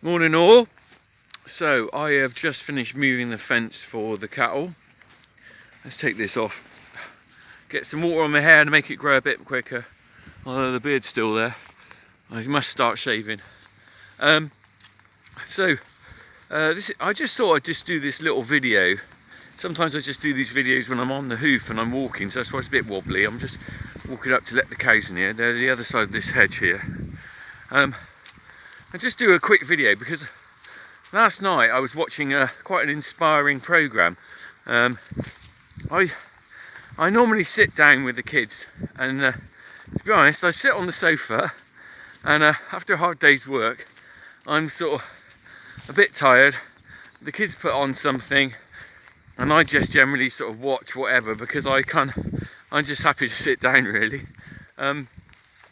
Morning all. So I have just finished moving the fence for the cattle. Let's take this off, get some water on my hair and make it grow a bit quicker, although the beard's still there. I must start shaving. I just thought I'd just do this little video. Sometimes I just do these videos when I'm on the hoof and I'm walking, so that's why it's a bit wobbly. I'm just walking up to let the cows in here. They're the other side of this hedge here. I just do a quick video because last night I was watching quite an inspiring programme. I normally sit down with the kids and to be honest, I sit on the sofa and after a hard day's work I'm sort of a bit tired. The kids put on something and I just generally sort of watch whatever because I'm just happy to sit down really.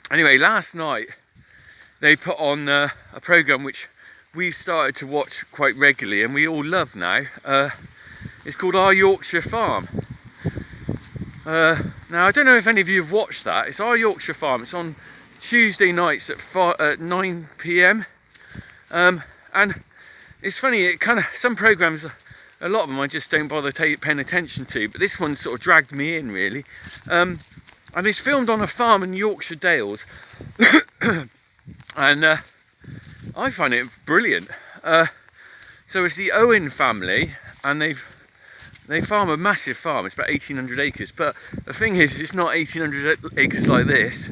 Anyway, last night they put on a programme which we've started to watch quite regularly and we all love now. It's called Our Yorkshire Farm. Now I don't know if any of you have watched that. It's Our Yorkshire Farm. It's on Tuesday nights at 9 p.m. And it's funny, some programmes, a lot of them I just don't bother paying attention to, but this one sort of dragged me in really. And it's filmed on a farm in Yorkshire Dales. And I find it brilliant. So it's the Owen family, and they farm a massive farm. It's about 1,800 acres. But the thing is, it's not 1,800 acres like this.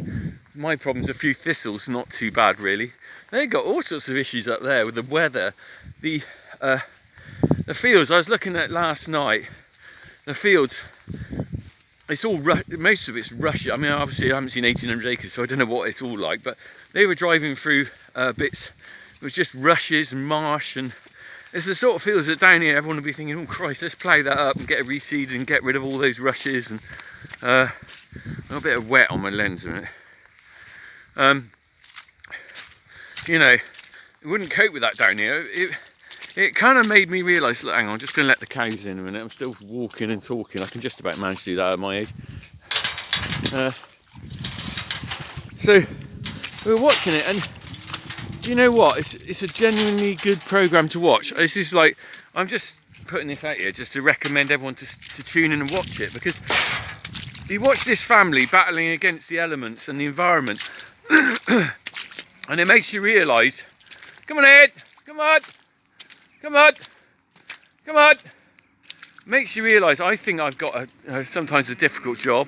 My problem's a few thistles, not too bad really. They've got all sorts of issues up there with the weather, the fields. I was looking at last night. The fields. It's all most of it's rushy. I mean, obviously I haven't seen 1,800 acres, so I don't know what it's all like. But they were driving through bits. It was just rushes and marsh, and it's the sort of fields that down here everyone will be thinking, "Oh Christ, let's plough that up and get a reseed and get rid of all those rushes." And a little bit of wet on my lens a minute. You know, it wouldn't cope with that down here. It kind of made me realise, look, hang on, I'm just going to let the cows in a minute. I'm still walking and talking. I can just about manage to do that at my age. So we were watching it, and do you know what? It's a genuinely good programme to watch. This is like, I'm just putting this out here just to recommend everyone to tune in and watch it, because you watch this family battling against the elements and the environment, and it makes you realise, come on Ed, come on. Come on, come on. Makes you realise, I think I've got sometimes a difficult job,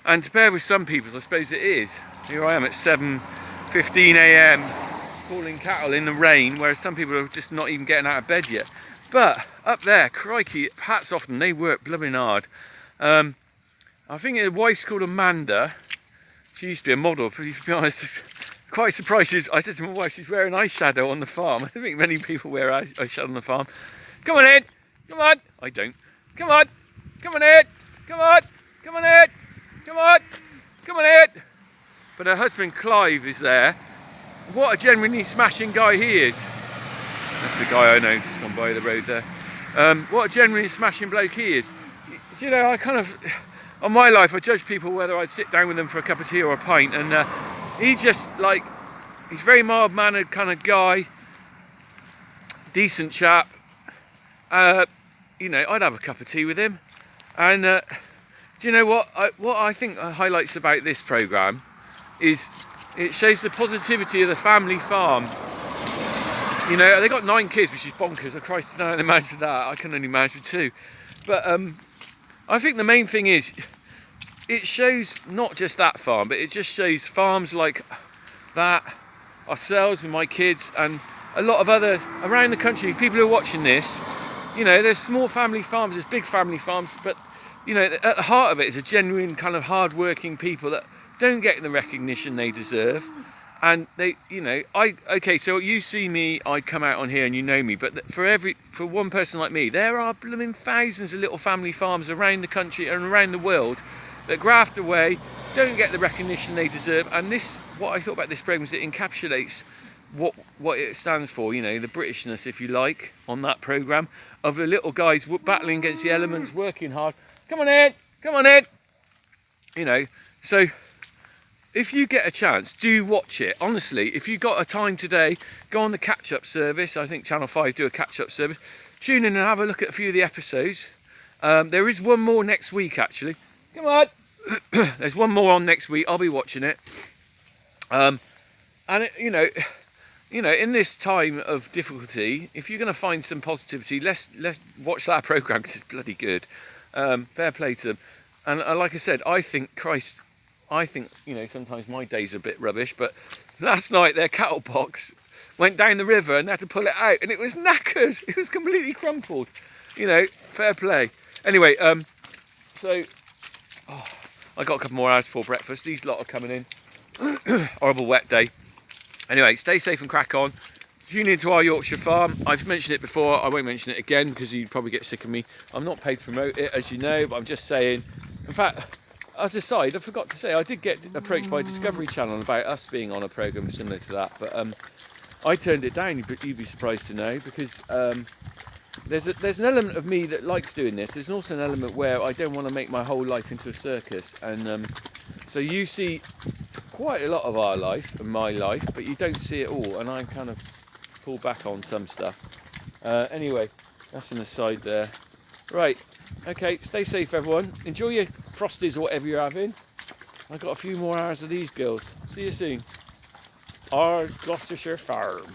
and to bear with some people, I suppose it is. Here I am at 7:15 a.m. hauling cattle in the rain, whereas some people are just not even getting out of bed yet. But up there, crikey, hats off them, they work blooming hard. I think her wife's called Amanda. She used to be a model, but to be honest, quite surprised. I said to my wife, she's wearing eyeshadow on the farm. I don't think many people wear eyeshadow on the farm. Come on, Ed. Come on. I don't. Come on. Come on, Ed. Come on. Come on, Ed. Come on. Come on, Ed. But her husband, Clive, is there. What a genuinely smashing guy he is. That's the guy I know, just gone by the road there. What a genuinely smashing bloke he is. You know, on my life, I judge people whether I'd sit down with them for a cup of tea or a pint, and he's just like, he's a very mild-mannered kind of guy, decent chap. You know, I'd have a cup of tea with him. And do you know what? What I think highlights about this programme is it shows the positivity of the family farm. You know, they got 9 kids, which is bonkers. Oh Christ, I don't imagine that. I can only imagine 2. But I think the main thing is, it shows not just that farm, but it just shows farms like that, ourselves with my kids, and a lot of other around the country. People who are watching this, you know, there's small family farms, there's big family farms, but you know, at the heart of it is a genuine kind of hard-working people that don't get the recognition they deserve. And they, you know, okay, so you see me, I come out on here and you know me, but for one person like me, there are blooming thousands of little family farms around the country and around the world that graft away, don't get the recognition they deserve. And this, what I thought about this programme is it encapsulates what it stands for, you know, the Britishness, if you like, on that programme, of the little guys battling against the elements, working hard. Come on, Ed! Come on, Ed! You know, so if you get a chance, do watch it. Honestly, if you got a time today, go on the catch-up service. I think Channel 5 do a catch-up service. Tune in and have a look at a few of the episodes. There is one more next week, actually. Come on. There's one more on next week. I'll be watching it. And you know, in this time of difficulty, if you're going to find some positivity, let's watch that program because it's bloody good. Fair play to them. And like I said, I think sometimes my day's a bit rubbish, but last night their cattle box went down the river and they had to pull it out, and it was knackered. It was completely crumpled. Fair play. Anyway, I got a couple more hours before breakfast. These lot are coming in. Horrible wet day. Anyway, stay safe and crack on. Tune into our Yorkshire farm. I've mentioned it before. I won't mention it again because you'd probably get sick of me. I'm not paid to promote it, as you know, but I'm just saying. In fact, as a side, I forgot to say, I did get approached by Discovery Channel about us being on a programme similar to that, but I turned it down, you'd be surprised to know, because there's an element of me that likes doing this. There's also an element where I don't want to make my whole life into a circus, and so you see quite a lot of our life and my life, but you don't see it all, and I kind of pull back on some stuff. Anyway, that's an aside there. Right, okay, stay safe everyone. Enjoy your Frosties or whatever you're having. I've got a few more hours of these girls. See you soon. Our Gloucestershire farm.